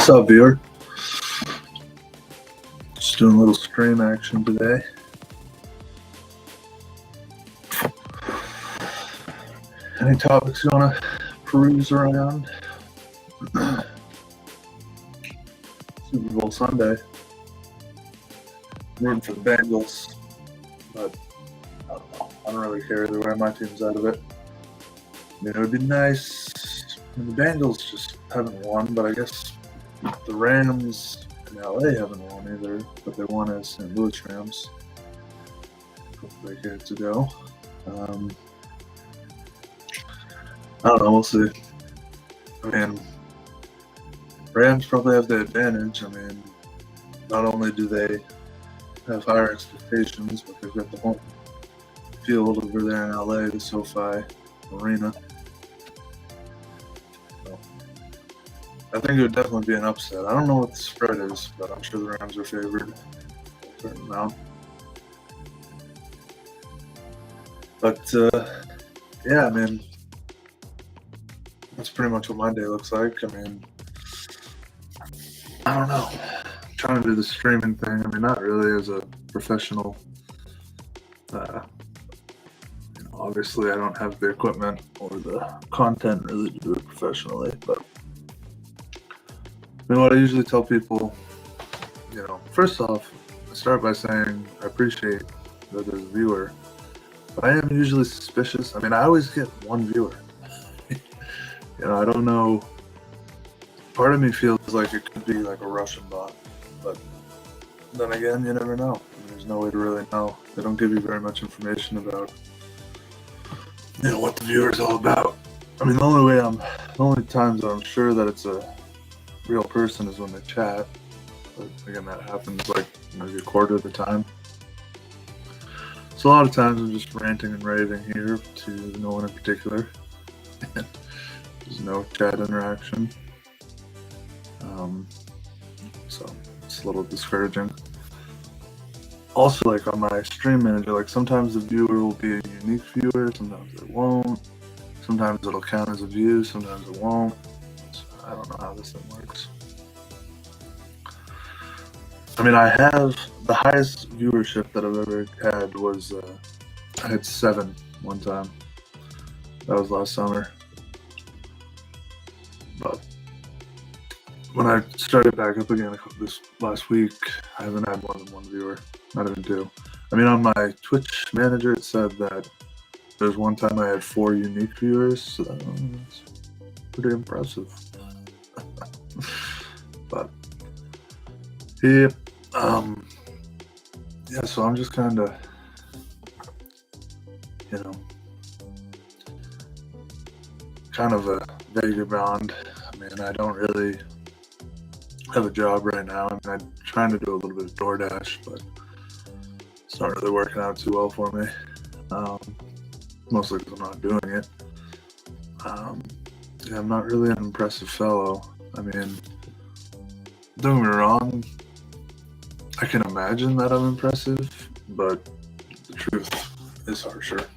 What's up, viewer? Just doing a little stream action today. Any topics you want to peruse around? Super Bowl Sunday. I'm rooting for the Bengals, but I don't know. I don't really care either way. My team's out of it. I mean, it would be nice. I mean, the Bengals just haven't won, but I guess the Rams in LA haven't won either, but they won as St. Louis Rams a couple decades ago. I don't know, we'll see. I mean, Rams probably have the advantage. I mean, not only do they have higher expectations, but they've got the home field over there in LA, the SoFi Arena. So, I think it would definitely be an upset. I don't know what the spread is, but I'm sure the Rams are favored a certain amount. But, yeah, I mean, that's pretty much what my day looks like. I mean, I don't know. I'm trying to do the streaming thing. I mean, not really as a professional. Obviously, I don't have the equipment or the content really to do it professionally. But I mean, what I usually tell people, first off, I start by saying I appreciate that there's a viewer, but I am usually suspicious. I mean, I always get one viewer. I don't know. Part of me feels like it could be like a Russian bot, but then again, you never know. There's no way to really know. They don't give you very much information about, what the viewer is all about. I mean, the only times that I'm sure that it's a real person is when they chat. But again, that happens like maybe a quarter of the time. So a lot of times I'm just ranting and raving here to no one in particular. There's no chat interaction. So it's a little discouraging. Also, like on my stream manager, like sometimes the viewer will be a unique viewer, sometimes it won't. Sometimes it'll count as a view, sometimes it won't. So I don't know how this thing works. I mean, I have the highest viewership that I've ever had was I had 7 one time. That was last summer. But when I started back up again this last week, I haven't had more than 1 viewer, not even 2. I mean, on my Twitch manager, it said that there's one time I had 4 unique viewers, so that's pretty impressive. But yeah, so I'm just kind of, kind of a vagabond. I mean, I don't really have a job right now. I mean, I'm trying to do a little bit of DoorDash, but it's not really working out too well for me. Mostly because I'm not doing it. I'm not really an impressive fellow. I mean, don't get me wrong, I can imagine that I'm impressive, but the truth is harsher.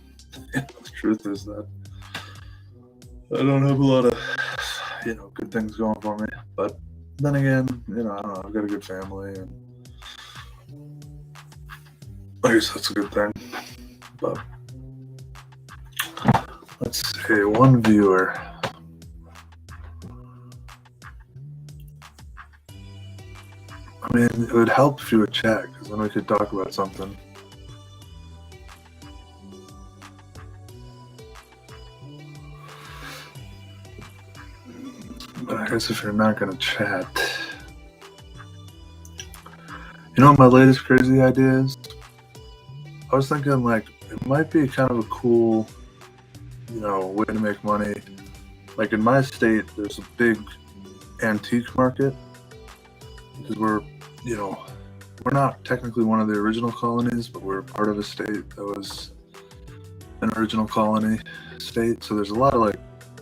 The truth is that I don't have a lot of, good things going for me. But then again, I don't know, I've got a good family, and I guess that's a good thing. But let's see, 1 viewer. I mean, it would help if you would chat, because then we could talk about something. But I guess if you're not going to chat. You know what my latest crazy idea is? I was thinking, like, it might be kind of a cool, way to make money. Like, in my state, there's a big antique market, because you know, we're not technically one of the original colonies, but we're part of a state that was an original colony state. So there's a lot of like,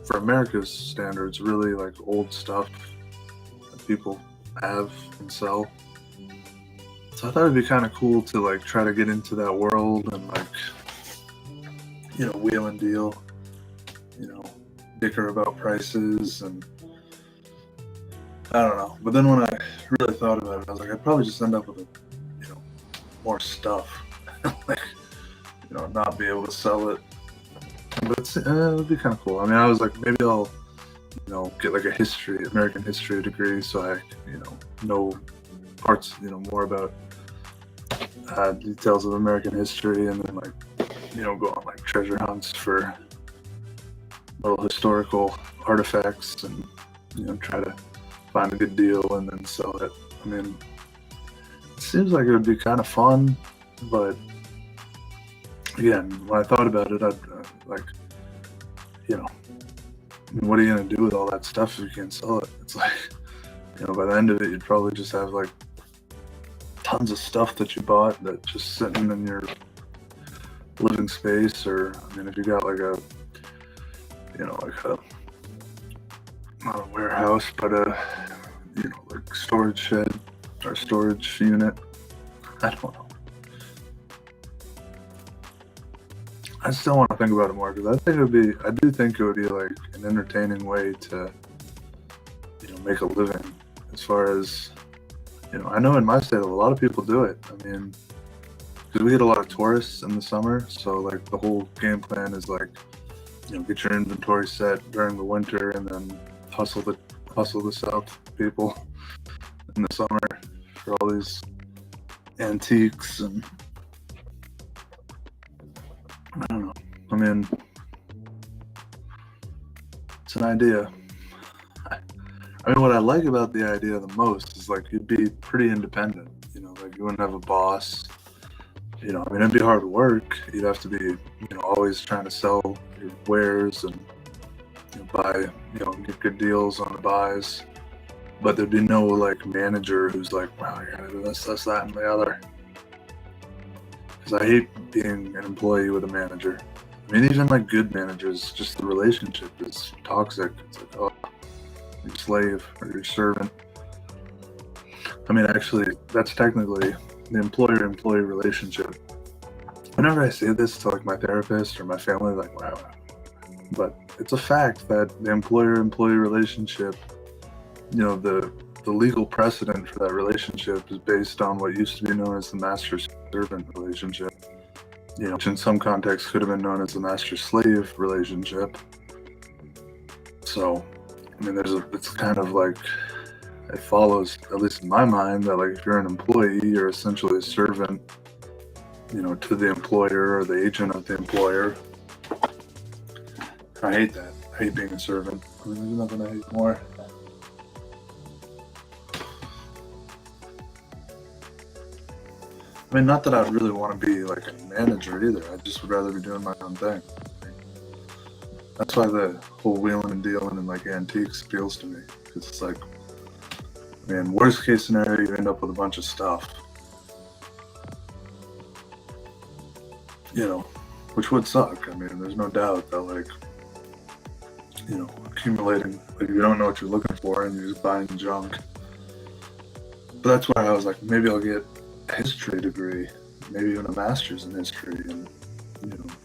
for America's standards, really like old stuff that people have and sell. So I thought it'd be kind of cool to like try to get into that world and like, wheel and deal, dicker about prices, and I don't know. But then when I really thought about it, I was like, I'd probably just end up with more stuff, like, not be able to sell it. But it would be kind of cool. I mean, I was like, maybe I'll, get like a American history degree, so I, know parts, more about details of American history, and then like, go on like treasure hunts for little historical artifacts, and try to find a good deal and then sell it. I mean, it seems like it would be kind of fun, but again, when I thought about it, I'd like, what are you gonna do with all that stuff if you can't sell it? It's like, by the end of it, you'd probably just have like tons of stuff that you bought that just sitting in your living space, or I mean, if you got like a, not a warehouse, but a, like storage shed or storage unit. I don't know. I still want to think about it more, because I do think it would be like an entertaining way to, make a living. As far as, I know in my state, a lot of people do it. I mean, because we get a lot of tourists in the summer, so like the whole game plan is like, get your inventory set during the winter, and then hustle the South people in the summer for all these antiques. And I don't know. I mean, it's an idea. I mean, what I like about the idea the most is like you'd be pretty independent. Like you wouldn't have a boss. I mean, it'd be hard work. You'd have to be, always trying to sell your wares and buy, get good deals on the buys. But there'd be no like manager who's like, wow, you gotta do this, that, and the other. Because I hate being an employee with a manager. I mean, even like good managers, just the relationship is toxic. It's like, oh, you're a slave or you're a servant. I mean, actually, that's technically the employer-employee relationship. Whenever I say this to like my therapist or my family, like, wow. But it's a fact that the employer-employee relationship, the legal precedent for that relationship is based on what used to be known as the master-servant relationship, which in some contexts could have been known as the master-slave relationship. So, I mean, it's kind of like, it follows, at least in my mind, that like if you're an employee, you're essentially a servant, to the employer or the agent of the employer. I hate that. I hate being a servant. I mean, there's nothing I hate more. I mean, not that I'd really want to be like a manager either. I just would rather be doing my own thing. That's why the whole wheeling and dealing and like antiques appeals to me. Because it's like, I mean, worst case scenario, you end up with a bunch of stuff. Which would suck. I mean, there's no doubt that like, accumulating, like you don't know what you're looking for and you're just buying junk. But that's why I was like, maybe I'll get a history degree, maybe even a master's in history, and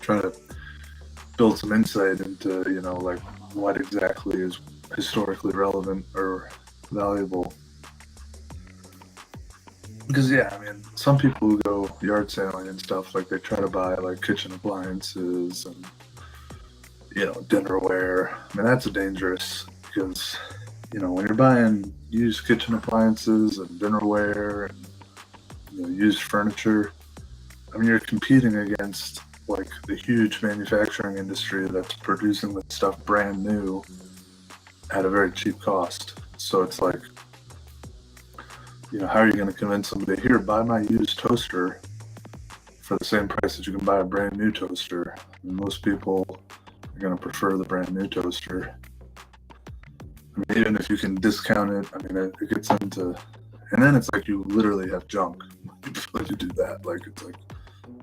try to build some insight into like what exactly is historically relevant or valuable. Because I mean, some people who go yard sailing and stuff, like they try to buy like kitchen appliances and dinnerware. I mean, that's dangerous, because when you're buying used kitchen appliances and dinnerware and used furniture, I mean, you're competing against like the huge manufacturing industry that's producing the stuff brand new at a very cheap cost. So it's like, how are you going to convince somebody, here, buy my used toaster for the same price that you can buy a brand new toaster? I mean, most people are going to prefer the brand new toaster. I mean, even if you can discount it, I mean, it gets into, and then it's like you literally have junk before you do that. Like it's like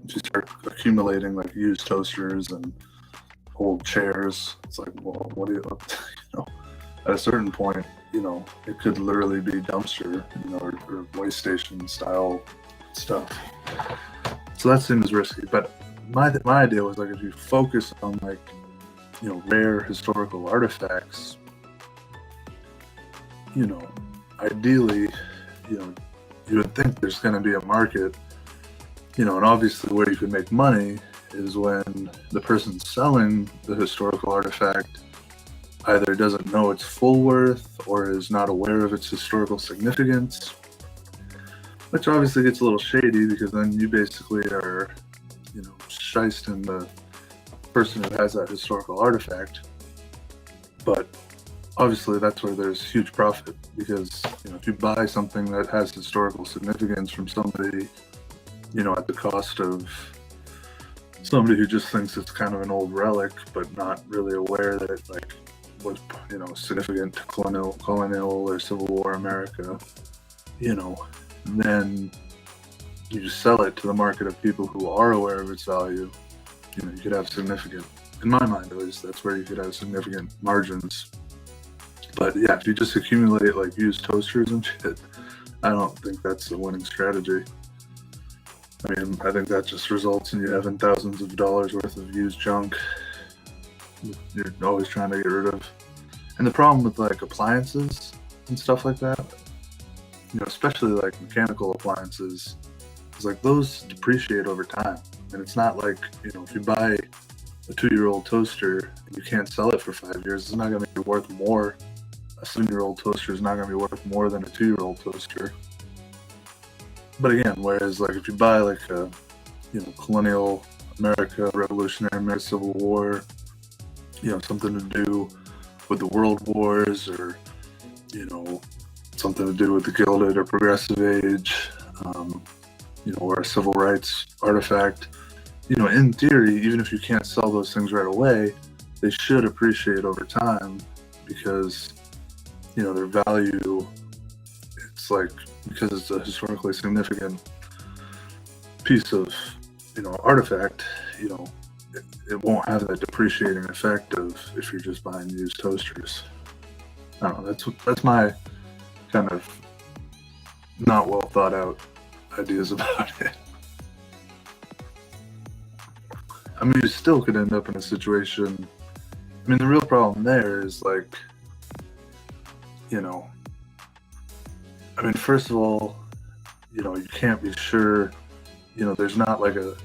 you start accumulating like used toasters and old chairs. It's like, well, what do you, you know, at a certain point, you know, it could literally be dumpster, you know, or waste station style stuff. So that seems risky. But my idea was like if you focus on like, you know, rare historical artifacts, you know, ideally, you know, you would think there's going to be a market, you know, and obviously where you can make money is when the person selling the historical artifact either doesn't know its full worth or is not aware of its historical significance, which obviously gets a little shady because then you basically are, you know, shysting the person who has that historical artifact. But obviously that's where there's huge profit because, you know, if you buy something that has historical significance from somebody, you know, at the cost of somebody who just thinks it's kind of an old relic but not really aware that it like was, you know, significant to colonial or Civil War America, you know, then you just sell it to the market of people who are aware of its value. You know, you could have significant, in my mind at least, that's where you could have significant margins. But yeah, if you just accumulate like used toasters and shit, I don't think that's a winning strategy. I mean, I think that just results in you having thousands of dollars worth of used junk you're always trying to get rid of. And the problem with like appliances and stuff like that, you know, especially like mechanical appliances, is like those depreciate over time. And it's not like, you know, if you buy a 2-year-old toaster and you can't sell it for 5 years, it's not going to be worth more. A 7-year-old toaster is not going to be worth more than a 2-year-old toaster. But again, whereas like if you buy like a, you know, colonial America, Revolutionary America, Civil War, you know, something to do with the World Wars, or, you know, something to do with the Gilded or Progressive Age, you know, or a civil rights artifact, you know, in theory, even if you can't sell those things right away, they should appreciate over time because, you know, their value, it's like, because it's a historically significant piece of, you know, artifact, you know, it won't have that depreciating effect of if you're just buying used toasters. I don't know, that's my kind of not well thought out ideas about it. I mean, you still could end up in a situation. I mean, the real problem there is like, you know, I mean, first of all, you know, you can't be sure, you know, there's not like a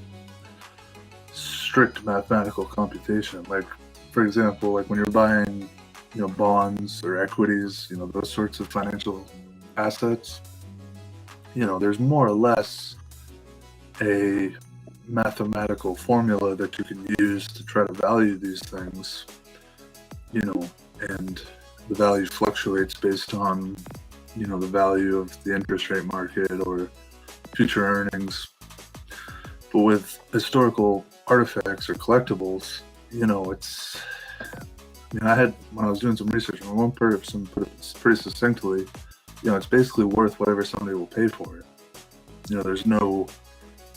strict mathematical computation. Like, for example, like when you're buying, you know, bonds or equities, you know, those sorts of financial assets, you know, there's more or less a mathematical formula that you can use to try to value these things, you know, and the value fluctuates based on, you know, the value of the interest rate market or future earnings. But with historical artifacts or collectibles, you know, it's, you know, I had, when I was doing some research, and one person put it pretty succinctly, you know, it's basically worth whatever somebody will pay for it. You know, there's no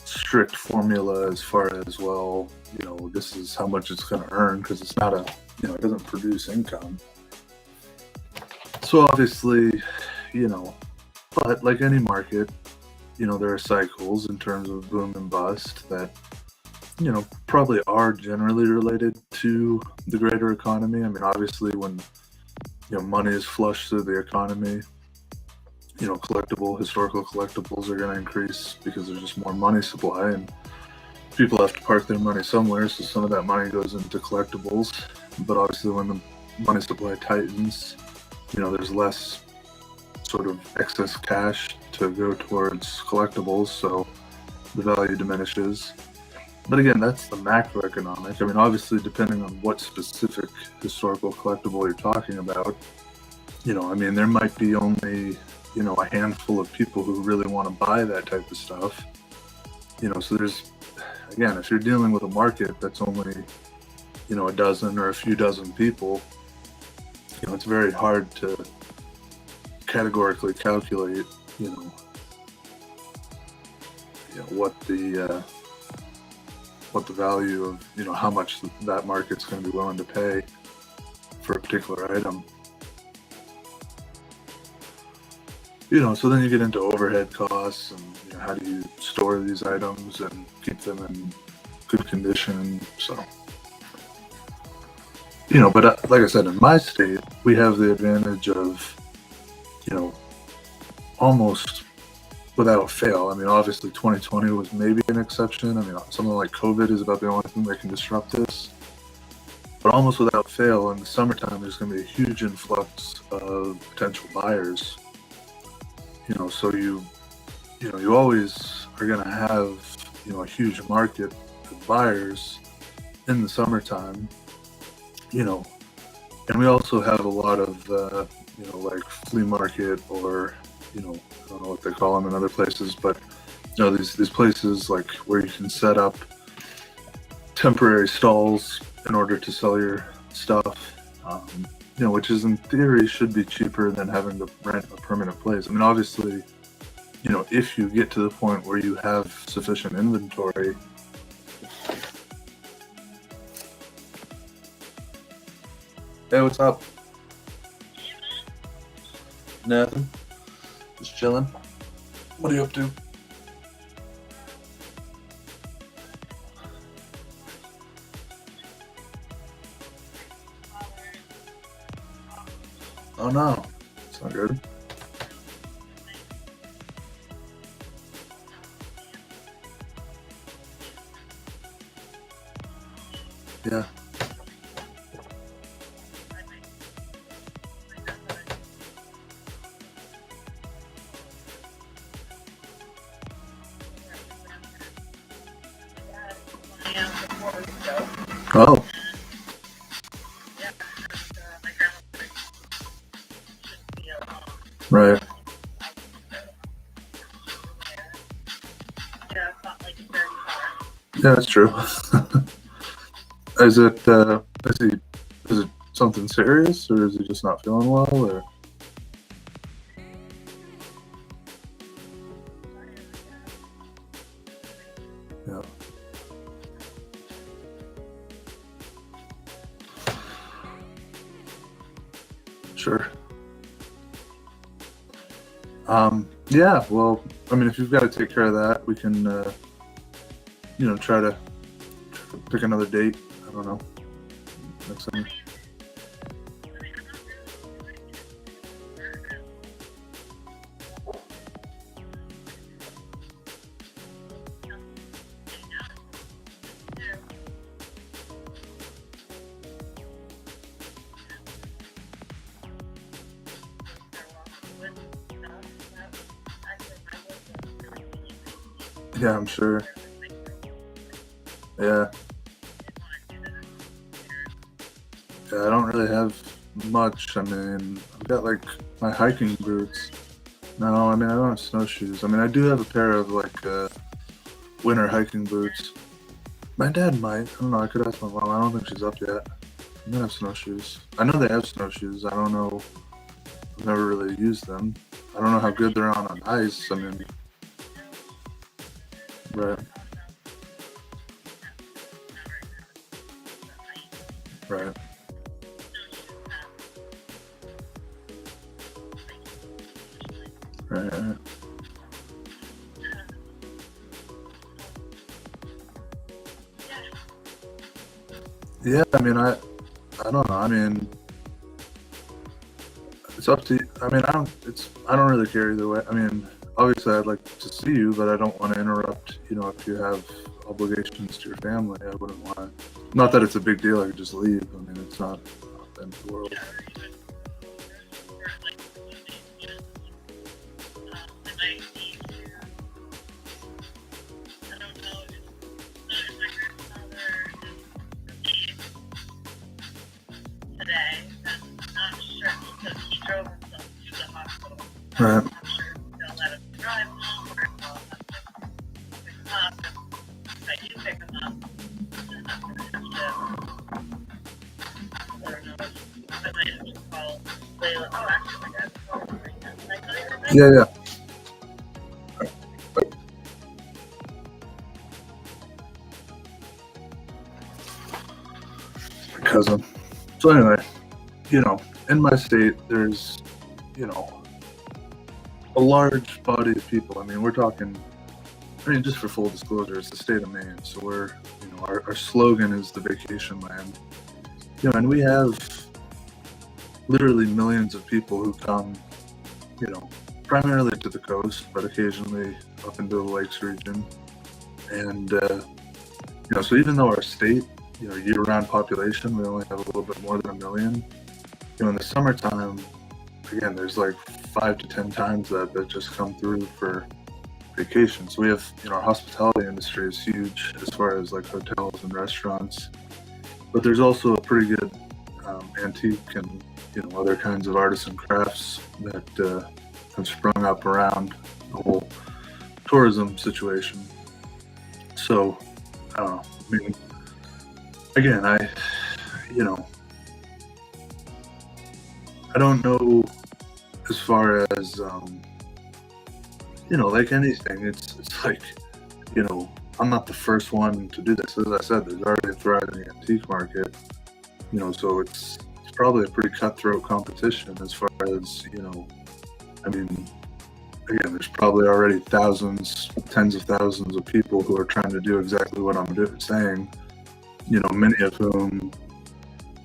strict formula as far as, well, you know, this is how much it's going to earn, because it's not a, you know, it doesn't produce income. So obviously, you know, but like any market, you know, there are cycles in terms of boom and bust that, you know, probably are generally related to the greater economy. I mean, obviously when, you know, money is flushed through the economy, you know, historical collectibles are going to increase because there's just more money supply and people have to park their money somewhere. So some of that money goes into collectibles. But obviously when the money supply tightens, you know, there's less sort of excess cash to go towards collectibles. So the value diminishes. But again, that's the macroeconomic. I mean, obviously, depending on what specific historical collectible you're talking about, you know, I mean, there might be only, you know, a handful of people who really want to buy that type of stuff. You know, so there's, again, if you're dealing with a market that's only, you know, a dozen or a few dozen people, it's very hard to categorically calculate, you know, what the value of, how much that market's going to be willing to pay for a particular item. So then you get into overhead costs and how do you store these items and keep them in good condition. So, but like I said, in my state, we have the advantage of, almost without fail. I mean, obviously 2020 was maybe an exception. I mean, something like COVID is about the only thing that can disrupt this. But almost without fail, in the summertime, there's going to be a huge influx of potential buyers. So you always are going to have, a huge market of buyers in the summertime, and we also have a lot of, like flea market or, I don't know what they call them in other places, but, these places like where you can set up temporary stalls in order to sell your stuff, which is in theory should be cheaper than having to rent a permanent place. I mean, obviously, if you get to the point where you have sufficient inventory. Hey, what's up? Nothing. Just chilling. What are you up to? Oh no, it's not good. Yeah. Oh. Right. Yeah, that's true. Is it something serious, or is he just not feeling well, or? Yeah. Sure. Yeah, well, I mean, if you've got to take care of that, we can, try to pick another date. I don't know. Next time. Yeah, I'm sure. Yeah. Yeah, I don't really have much. I mean, I've got like my hiking boots. No, I mean, I don't have snowshoes. I mean, I do have a pair of like winter hiking boots. My dad might. I don't know. I could ask my mom. I don't think she's up yet. I'm gonna have snowshoes. I know they have snowshoes. I don't know. I've never really used them. I don't know how good they're on ice. I mean, right, right, right. Yeah, I mean, I don't know. I mean, it's up to you. I mean, I don't really care either way. I mean, obviously, I'd like to see you, but I don't want to interrupt. If you have obligations to your family, I wouldn't want to. Not that it's a big deal. I could just leave. I mean, it's not the end of the world. Right. Yeah, yeah. My cousin. So anyway, in my state, there's, you know, a large body of people. I mean, we're talking. I mean, just for full disclosure, it's the state of Maine. So our slogan is the vacation land. And we have literally millions of people who come, primarily to the coast, but occasionally up into the lakes region. And, so even though our state, year-round population, we only have a little bit more than 1 million. In the summertime, again, there's like 5 to 10 times that just come through for vacation. So we have, our hospitality industry is huge as far as like hotels and restaurants, but there's also a pretty good antique and other kinds of artisan crafts that have sprung up around the whole tourism situation. So I don't know. I mean, again, I don't know as far as like anything. It's like I'm not the first one to do this. As I said, there's already a thriving antique market. So it's probably a pretty cutthroat competition as far as I mean, again, there's probably already thousands, tens of thousands of people who are trying to do exactly what I'm saying. Many of whom,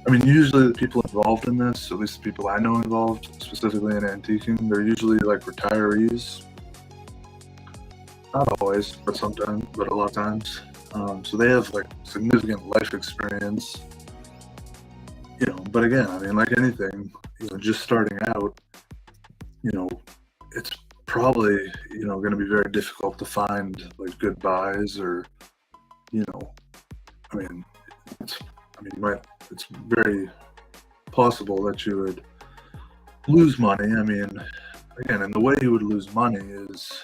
I mean, usually the people involved in this, at least the people I know involved, specifically in antiquing, they're usually like retirees. Not always, but sometimes, but a lot of times. So they have like significant life experience. But again, I mean, like anything, just starting out, it's probably, going to be very difficult to find like good buys or, I mean, it's very possible that you would lose money. I mean, again, and the way you would lose money is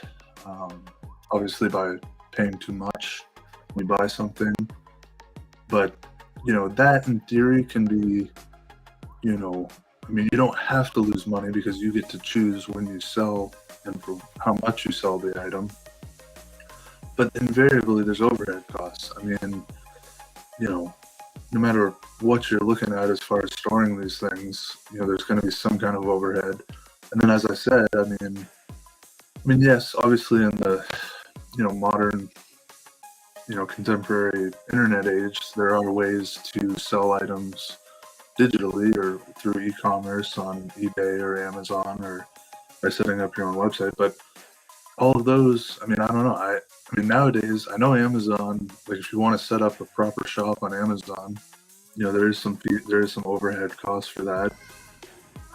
obviously by paying too much when you buy something. But, that in theory can be, I mean, you don't have to lose money because you get to choose when you sell and for how much you sell the item. But invariably, there's overhead costs. I mean, no matter what you're looking at as far as storing these things, there's going to be some kind of overhead. And then, as I said, I mean, yes, obviously in the, modern, contemporary internet age, there are ways to sell items digitally or through e-commerce on eBay or Amazon or by setting up your own website. But all of those, I mean, I don't know. I mean, nowadays, I know Amazon, like if you want to set up a proper shop on Amazon, there is some overhead cost for that.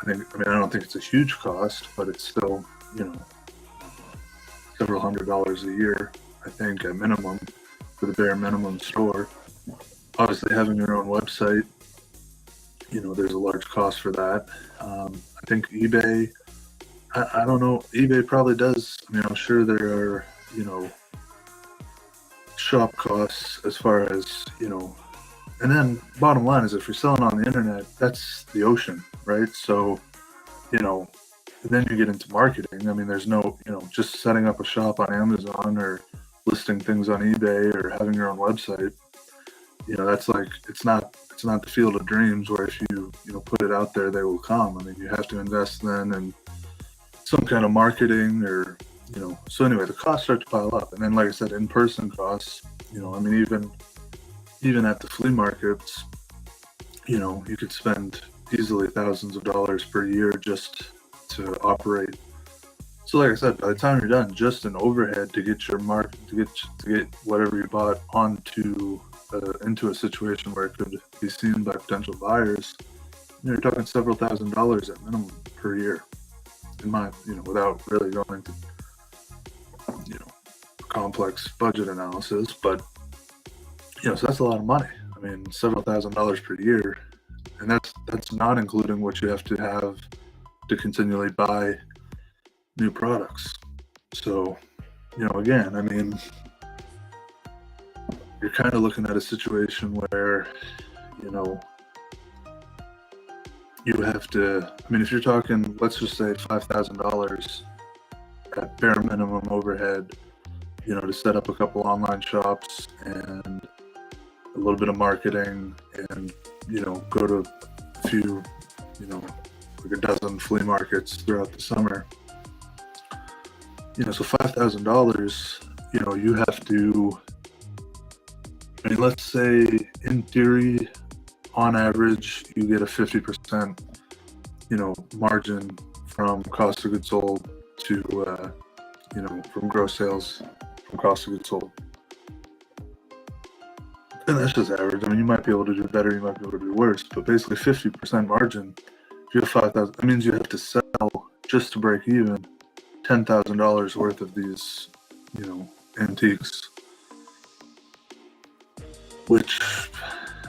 I don't think it's a huge cost, but it's still, several $100s a year, I think, at minimum, for the bare minimum store. Obviously, having your own website, there's a large cost for that. I think eBay, I don't know, eBay probably does. I mean, I'm sure there are, shop costs as far as, and then bottom line is if you're selling on the internet, that's the ocean, right? So, and then you get into marketing. I mean, there's no, just setting up a shop on Amazon or listing things on eBay or having your own website. That's like it's not the field of dreams where if you put it out there, they will come. I mean, you have to invest then in some kind of marketing or So anyway, the costs start to pile up, and then like I said, in-person costs. I mean, even at the flea markets, you could spend easily thousands of dollars per year just to operate. So like I said, by the time you're done, just an overhead to get your to get whatever you bought onto into a situation where it could be seen by potential buyers, you're talking several $1,000s at minimum per year. In my, without really going into, complex budget analysis, but so that's a lot of money. I mean, several $1,000s per year, and that's not including what you have to continually buy new products. So, again, I mean, you're kind of looking at a situation where, you have to, I mean, if you're talking, let's just say $5,000 at bare minimum overhead, to set up a couple online shops and a little bit of marketing and, go to a few, like a dozen flea markets throughout the summer. So $5,000, you have to, I mean, let's say in theory, on average, you get a 50%, margin from cost of goods sold to, from gross sales from cost of goods sold. And that's just average. I mean, you might be able to do better, you might be able to do worse, but basically 50% margin. If you have 5,000, that means you have to sell just to break even $10,000 worth of these, antiques. Which,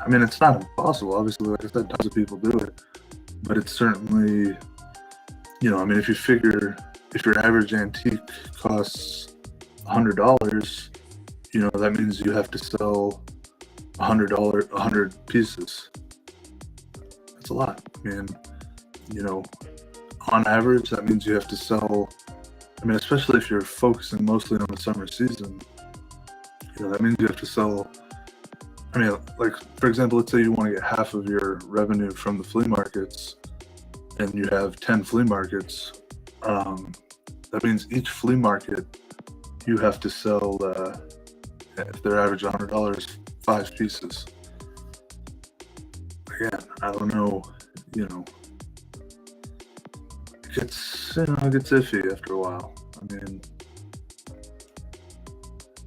I mean, it's not impossible. Obviously, like I said, tons of people do it, but it's certainly, I mean, if you figure if your average antique costs $100, that means you have to sell $100 pieces. That's a lot. I mean, on average, that means you have to sell. I mean, especially if you're focusing mostly on the summer season, that means you have to sell. I mean, like, for example, let's say you want to get half of your revenue from the flea markets and you have 10 flea markets. That means each flea market you have to sell, if they're average $100, 5 pieces. Again, I don't know, it gets iffy after a while.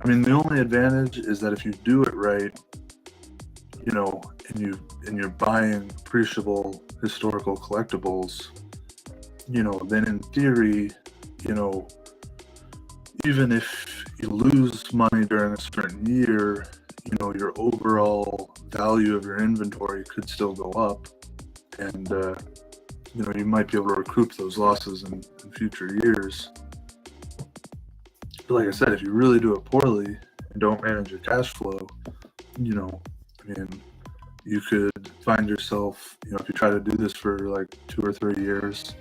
I mean, the only advantage is that if you do it right, and you're buying appreciable historical collectibles, then in theory, even if you lose money during a certain year, your overall value of your inventory could still go up, and you might be able to recoup those losses in future years. But like I said, if you really do it poorly and don't manage your cash flow, you could find yourself, if you try to do this for like 2 or 3 years,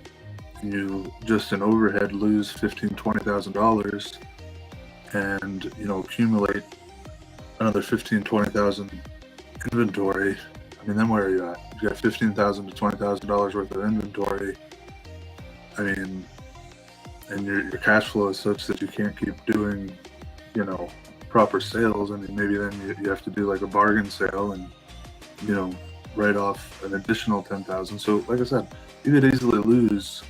and you just in overhead lose $15,000, $20,000, and accumulate another $15,000, $20,000 inventory. I mean, then where are you at? You got $15,000 to $20,000 worth of inventory. I mean, and your cash flow is such that you can't keep doing, proper sales. I mean, maybe then you have to do like a bargain sale and, write off an additional $10,000. So like I said, you could easily lose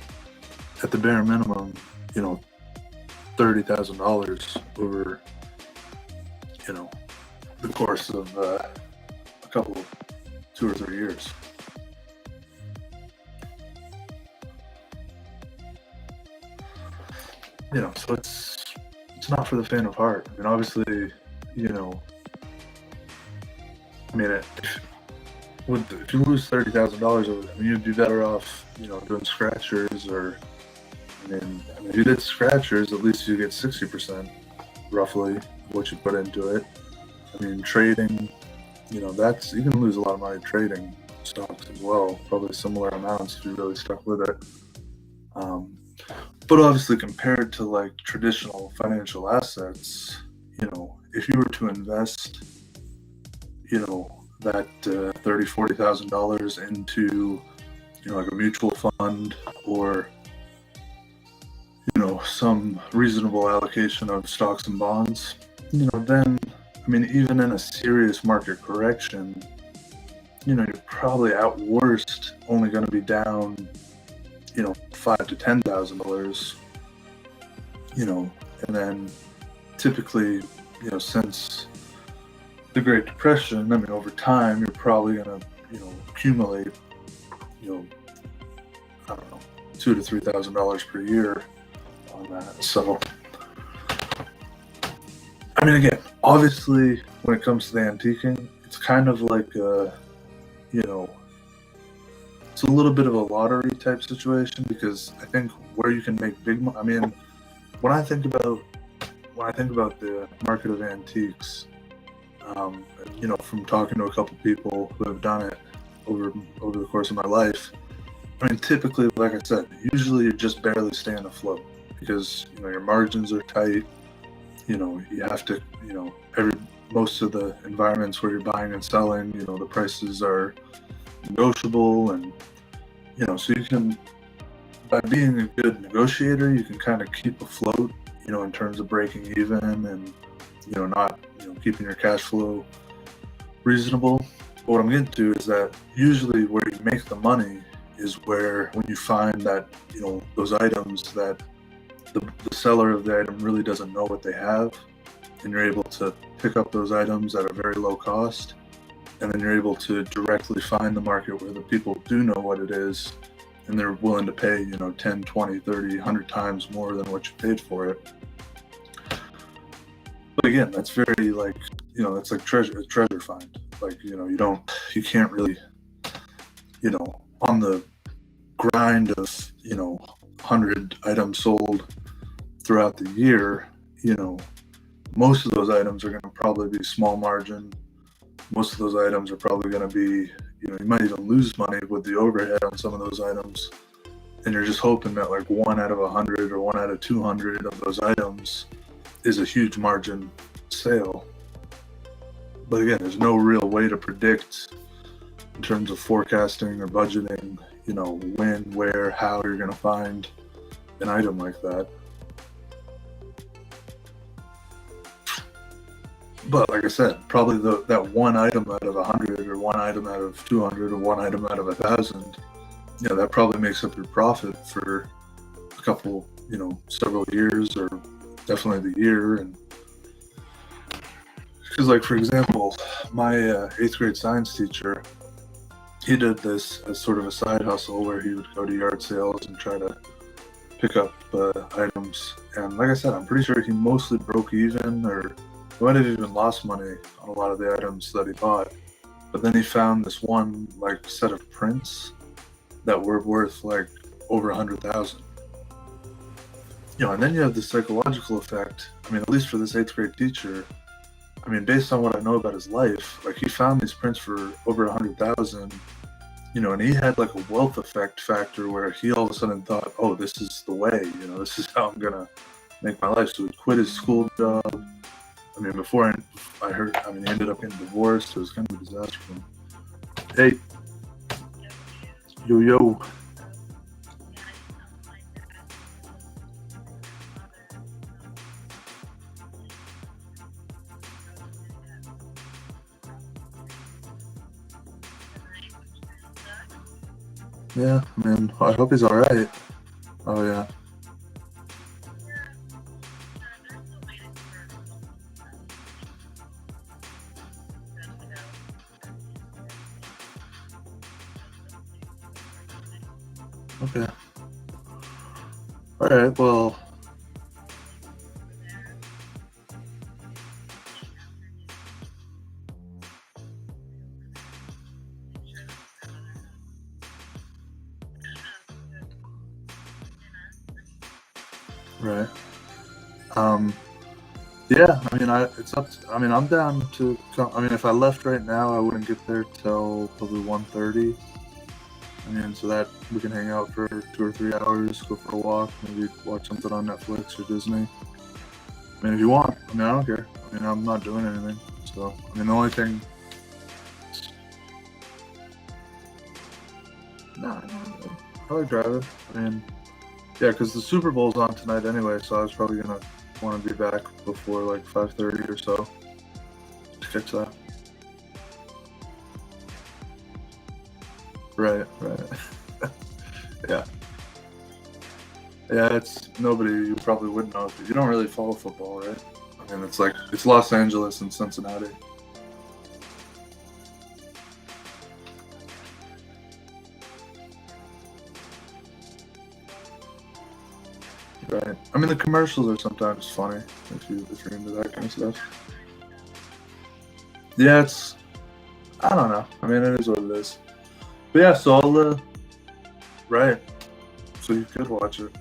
at the bare minimum, $30,000 over, the course of a couple, 2 or 3 years. So it's not for the faint of heart. I mean, obviously, if you lose $30,000 over it, you'd be better off, doing scratchers, or, if you did scratchers, at least you get 60% roughly of what you put into it. I mean, trading, you can lose a lot of money trading stocks as well, probably similar amounts if you really stuck with it. But obviously, compared to like traditional financial assets, if you were to invest, that $30,000, $40,000 into, like a mutual fund, or, some reasonable allocation of stocks and bonds, then, even in a serious market correction, you're probably at worst only going to be down, $5,000 to $10,000, and then typically, since the Great Depression, over time, you're probably going to, accumulate, I don't know, $2,000 to $3,000 per year on that. So, again, obviously, when it comes to the antiquing, it's kind of like it's a little bit of a lottery type situation, because I think where you can make big money. When I think about the market of antiques, from talking to a couple people who have done it over the course of my life, I mean, typically, like I said, usually you're just barely staying afloat because your margins are tight. You have to, most of the environments where you're buying and selling, the prices are negotiable, and so you can, by being a good negotiator, you can kind of keep afloat, in terms of breaking even and not keeping your cash flow reasonable. But what I'm getting to is that usually where you make the money is where when you find that those items that the seller of the item really doesn't know what they have, and you're able to pick up those items at a very low cost, and then you're able to directly find the market where the people do know what it is, and they're willing to pay 10, 20, 30, 100 times more than what you paid for it. But again, that's very it's like a treasure find. Like you can't really on the grind of 100 items sold throughout the year, most of those items are going to probably be small margin. Most of those items are probably going to be, you might even lose money with the overhead on some of those items, and you're just hoping that like 1 out of 100 or 1 out of 200 of those items is a huge margin sale. But again, there's no real way to predict in terms of forecasting or budgeting, when, where, how you're going to find an item like that. But like I said, probably that one item out of 100 or one item out of 200 or one item out of 1,000, that probably makes up your profit for a couple, several years, or definitely the year. And because like, for example, my 8th grade science teacher, he did this as sort of a side hustle where he would go to yard sales and try to pick up items. And like I said, I'm pretty sure he mostly broke even, or he might have even lost money on a lot of the items that he bought. But then he found this one set of prints that were worth over 100,000. And then you have the psychological effect. I mean, at least for this 8th grade teacher, I mean, based on what I know about his life, he found these prints for over 100,000, and he had a wealth effect factor where he all of a sudden thought, oh, this is the way, this is how I'm gonna make my life. So he quit his school job. I mean, before I heard, he ended up getting divorced. It was kind of a disaster for him. Hey. Yo. Yeah, I hope he's alright. Oh, yeah. Okay. Alright, well. Right. Yeah, it's up to, I'm down to come. If I left right now, I wouldn't get there till probably 1:30. So that we can hang out for 2 or 3 hours, go for a walk, maybe watch something on Netflix or Disney. If you want, I don't care. I'm not doing anything. So, the only thing. No, probably drive it. Yeah, because the Super Bowl's on tonight anyway, so I was probably gonna want to be back before 5:30 or so to catch that. Right. Yeah. Yeah, it's nobody you probably wouldn't know if you don't really follow football, right? It's Los Angeles and Cincinnati. Right. The commercials are sometimes funny if you're into that kind of stuff. Yeah, I don't know. It is what it is. But yeah, so I'll right. So you could watch it.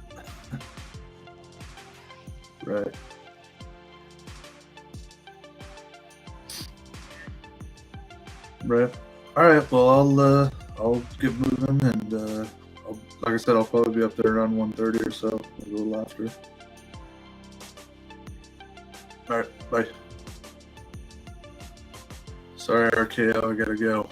Right. Right. All right. Well, I'll get moving, and I'll Like I said, I'll probably be up there around 1:30 or so, maybe a little after. All right, bye. Sorry, RKO, I gotta go.